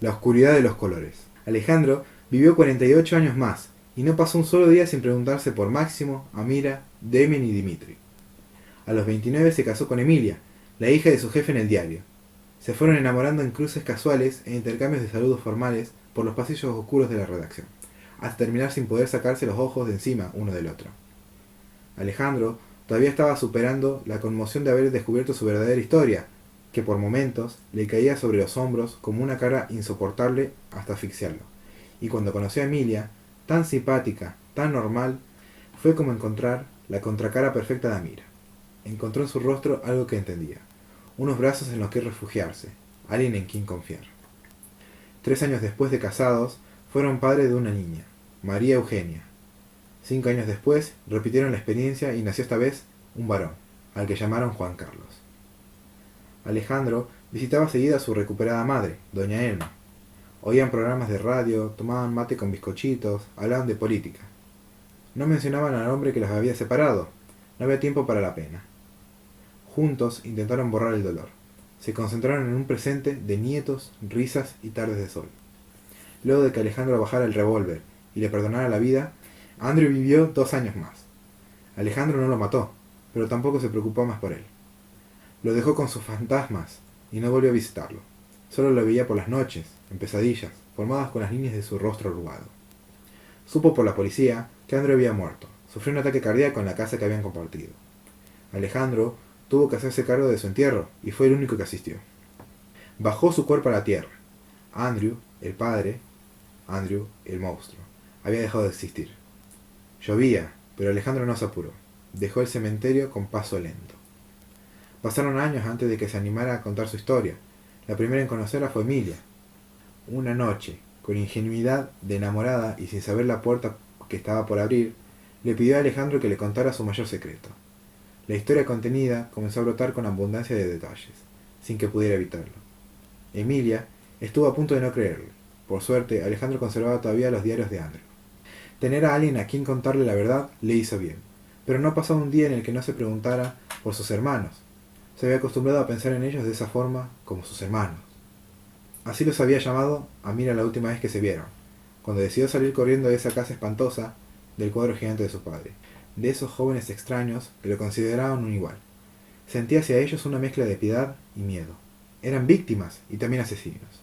La oscuridad de los colores. Alejandro vivió 48 años más y no pasó un solo día sin preguntarse por Máximo, Amira, Demian y Dimitri. A los 29 se casó con Emilia, la hija de su jefe en el diario. Se fueron enamorando en cruces casuales e intercambios de saludos formales por los pasillos oscuros de la redacción, hasta terminar sin poder sacarse los ojos de encima uno del otro. Alejandro todavía estaba superando la conmoción de haber descubierto su verdadera historia, que por momentos le caía sobre los hombros como una carga insoportable hasta asfixiarlo. Y cuando conoció a Emilia, tan simpática, tan normal, fue como encontrar la contracara perfecta de Amira. Encontró en su rostro algo que entendía, unos brazos en los que refugiarse, alguien en quien confiar. 3 años después de casados, fueron padres de una niña, María Eugenia. 5 años después, repitieron la experiencia y nació esta vez un varón, al que llamaron Juan Carlos. Alejandro visitaba seguida a su recuperada madre, doña Elma. Oían programas de radio, tomaban mate con bizcochitos, hablaban de política. No mencionaban al hombre que los había separado, no había tiempo para la pena. Juntos intentaron borrar el dolor. Se concentraron en un presente de nietos, risas y tardes de sol. Luego de que Alejandro bajara el revólver y le perdonara la vida, Andrew vivió 2 años más. Alejandro no lo mató, pero tampoco se preocupó más por él. Lo dejó con sus fantasmas y no volvió a visitarlo. Solo lo veía por las noches, en pesadillas, formadas con las líneas de su rostro arrugado. Supo por la policía que Andrew había muerto. Sufrió un ataque cardíaco en la casa que habían compartido. Alejandro tuvo que hacerse cargo de su entierro y fue el único que asistió. Bajó su cuerpo a la tierra. Andrew, el padre, Andrew, el monstruo, había dejado de existir. Llovía, pero Alejandro no se apuró. Dejó el cementerio con paso lento. Pasaron años antes de que se animara a contar su historia. La primera en conocerla fue Emilia. Una noche, con ingenuidad de enamorada y sin saber la puerta que estaba por abrir, le pidió a Alejandro que le contara su mayor secreto. La historia contenida comenzó a brotar con abundancia de detalles, sin que pudiera evitarlo. Emilia estuvo a punto de no creerle. Por suerte, Alejandro conservaba todavía los diarios de Andrew. Tener a alguien a quien contarle la verdad le hizo bien, pero no pasó un día en el que no se preguntara por sus hermanos. Se había acostumbrado a pensar en ellos de esa forma, como sus hermanos. Así los había llamado a Mira la última vez que se vieron, cuando decidió salir corriendo de esa casa espantosa del cuadro gigante de su padre, de esos jóvenes extraños que lo consideraban un igual. Sentía hacia ellos una mezcla de piedad y miedo. Eran víctimas y también asesinos.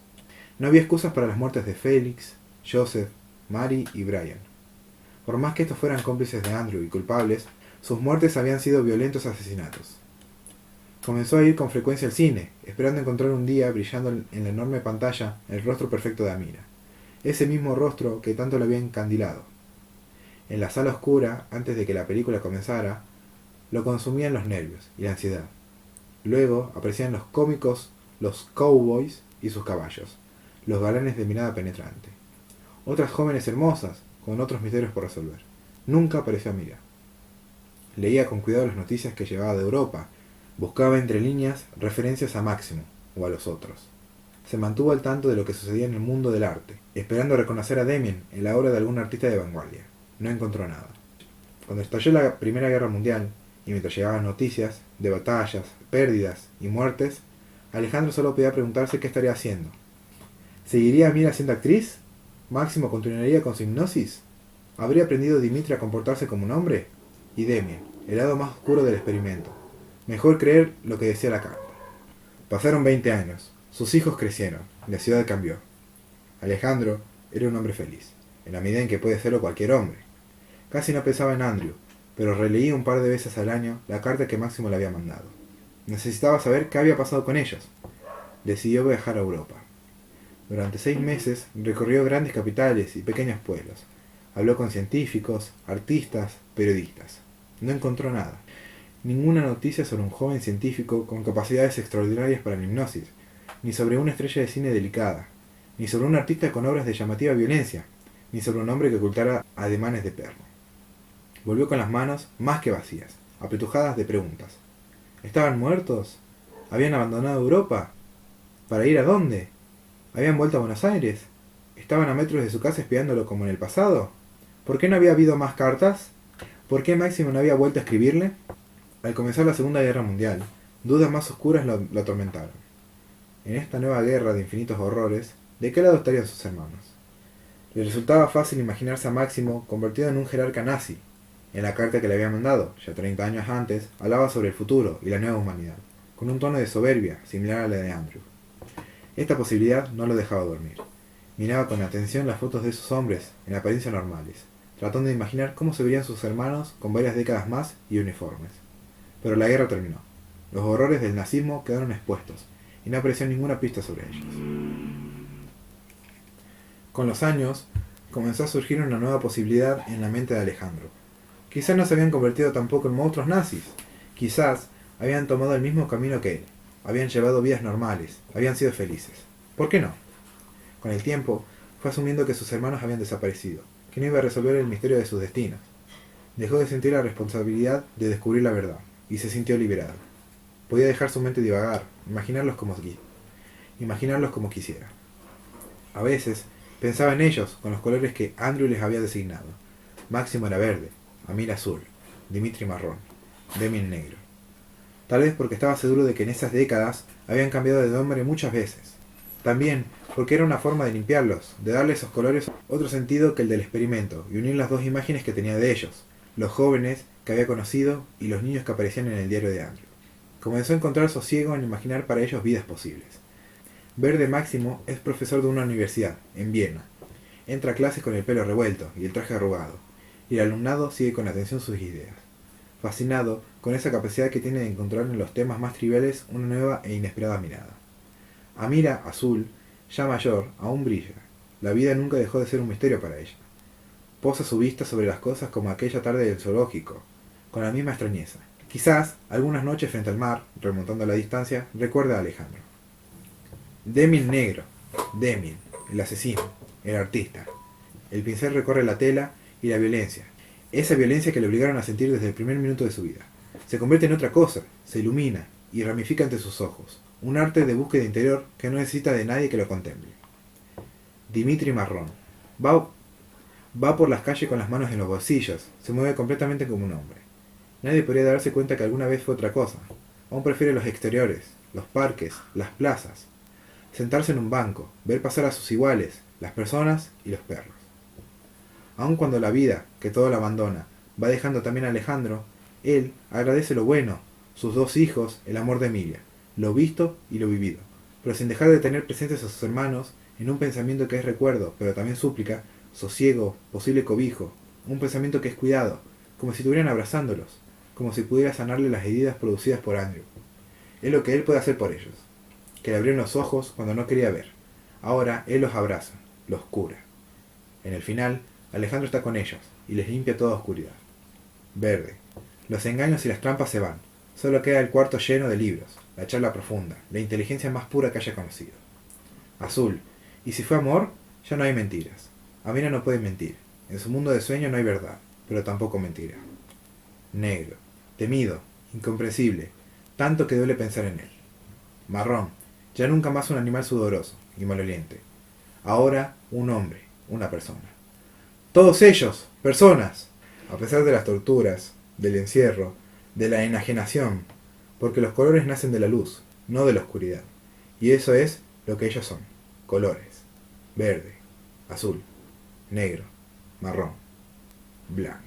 No había excusas para las muertes de Félix, Joseph, Mary y Brian. Por más que estos fueran cómplices de Andrew y culpables, sus muertes habían sido violentos asesinatos. Comenzó a ir con frecuencia al cine, esperando encontrar un día brillando en la enorme pantalla el rostro perfecto de Amira, ese mismo rostro que tanto le había encandilado. En la sala oscura, antes de que la película comenzara, lo consumían los nervios y la ansiedad. Luego aparecían los cómicos, los cowboys y sus caballos, los galanes de mirada penetrante. Otras jóvenes hermosas, con otros misterios por resolver. Nunca apareció Amira. Leía con cuidado las noticias que llevaba de Europa. Buscaba entre líneas referencias a Máximo o a los otros. Se mantuvo al tanto de lo que sucedía en el mundo del arte, esperando reconocer a Demian en la obra de algún artista de vanguardia. No encontró nada. Cuando estalló la Primera Guerra Mundial, y mientras llegaban noticias de batallas, pérdidas y muertes, Alejandro solo podía preguntarse qué estaría haciendo. ¿Seguiría Mira siendo actriz? ¿Máximo continuaría con su hipnosis? ¿Habría aprendido Dimitri a comportarse como un hombre? Y Demian, el lado más oscuro del experimento. Mejor creer lo que decía la carta. Pasaron 20 años. Sus hijos crecieron. La ciudad cambió. Alejandro era un hombre feliz, en la medida en que puede serlo cualquier hombre. Casi no pensaba en Andrew, pero releía un par de veces al año la carta que Máximo le había mandado. Necesitaba saber qué había pasado con ellos. Decidió viajar a Europa. Durante 6 meses recorrió grandes capitales y pequeños pueblos. Habló con científicos, artistas, periodistas. No encontró nada. Ninguna noticia sobre un joven científico con capacidades extraordinarias para la hipnosis, ni sobre una estrella de cine delicada, ni sobre un artista con obras de llamativa violencia, ni sobre un hombre que ocultara ademanes de perro. Volvió con las manos más que vacías, apretujadas de preguntas. ¿Estaban muertos? ¿Habían abandonado Europa? ¿Para ir a dónde? ¿Habían vuelto a Buenos Aires? ¿Estaban a metros de su casa espiándolo como en el pasado? ¿Por qué no había habido más cartas? ¿Por qué Máximo no había vuelto a escribirle? Al comenzar la Segunda Guerra Mundial, dudas más oscuras lo atormentaron. En esta nueva guerra de infinitos horrores, ¿de qué lado estarían sus hermanos? Le resultaba fácil imaginarse a Máximo convertido en un jerarca nazi. En la carta que le había mandado, ya 30 años antes, hablaba sobre el futuro y la nueva humanidad, con un tono de soberbia similar a la de Andrew. Esta posibilidad no lo dejaba dormir. Miraba con atención las fotos de esos hombres, en apariencia normales, tratando de imaginar cómo se verían sus hermanos con varias décadas más y uniformes. Pero la guerra terminó. Los horrores del nazismo quedaron expuestos, y no apareció ninguna pista sobre ellos. Con los años, comenzó a surgir una nueva posibilidad en la mente de Alejandro. Quizás no se habían convertido tampoco en monstruos nazis. Quizás habían tomado el mismo camino que él. Habían llevado vidas normales. Habían sido felices. ¿Por qué no? Con el tiempo, fue asumiendo que sus hermanos habían desaparecido, que no iba a resolver el misterio de sus destinos. Dejó de sentir la responsabilidad de descubrir la verdad, y se sintió liberado. Podía dejar su mente divagar, imaginarlos como quisiera. A veces, pensaba en ellos con los colores que Andrew les había designado. Máximo era verde, Amir azul, Dimitri marrón, Demien negro. Tal vez porque estaba seguro de que en esas décadas habían cambiado de nombre muchas veces. También porque era una forma de limpiarlos, de darle a esos colores otro sentido que el del experimento, y unir las dos imágenes que tenía de ellos, los jóvenes que había conocido y los niños que aparecían en el diario de Andrew. Comenzó a encontrar sosiego en imaginar para ellos vidas posibles. Verde Máximo es profesor de una universidad, en Viena. Entra a clases con el pelo revuelto y el traje arrugado, y el alumnado sigue con atención sus ideas. Fascinado con esa capacidad que tiene de encontrar en los temas más triviales una nueva e inesperada mirada. Amira, azul, ya mayor, aún brilla. La vida nunca dejó de ser un misterio para ella. Posa su vista sobre las cosas como aquella tarde del zoológico, con la misma extrañeza. Quizás, algunas noches frente al mar, remontando la distancia, recuerda a Alejandro. Demien negro, Demien, el asesino, el artista. El pincel recorre la tela y la violencia. Esa violencia que le obligaron a sentir desde el primer minuto de su vida. Se convierte en otra cosa, se ilumina y ramifica ante sus ojos. Un arte de búsqueda interior que no necesita de nadie que lo contemple. Dimitri marrón. Va por las calles con las manos en los bolsillos. Se mueve completamente como un hombre. Nadie podría darse cuenta que alguna vez fue otra cosa. Aún prefiere los exteriores, los parques, las plazas. Sentarse en un banco, ver pasar a sus iguales, las personas y los perros. Aun cuando la vida, que todo lo abandona, va dejando también a Alejandro, él agradece lo bueno, sus 2 hijos, el amor de Emilia, lo visto y lo vivido, pero sin dejar de tener presentes a sus hermanos en un pensamiento que es recuerdo, pero también súplica, sosiego, posible cobijo, un pensamiento que es cuidado, como si estuvieran abrazándolos, como si pudiera sanarle las heridas producidas por Andrew. Es lo que él puede hacer por ellos, que le abrieron los ojos cuando no quería ver. Ahora él los abraza, los cura. En el final, Alejandro está con ellos y les limpia toda oscuridad. Verde. Los engaños y las trampas se van. Solo queda el cuarto lleno de libros, la charla profunda, la inteligencia más pura que haya conocido. Azul. Y si fue amor, ya no hay mentiras. Amira no puede mentir. En su mundo de sueño no hay verdad, pero tampoco mentira. Negro. Temido, incomprensible, tanto que duele pensar en él. Marrón. Ya nunca más un animal sudoroso y maloliente. Ahora un hombre, una persona. Todos ellos, personas, a pesar de las torturas, del encierro, de la enajenación, porque los colores nacen de la luz, no de la oscuridad. Y eso es lo que ellos son, colores, verde, azul, negro, marrón, blanco.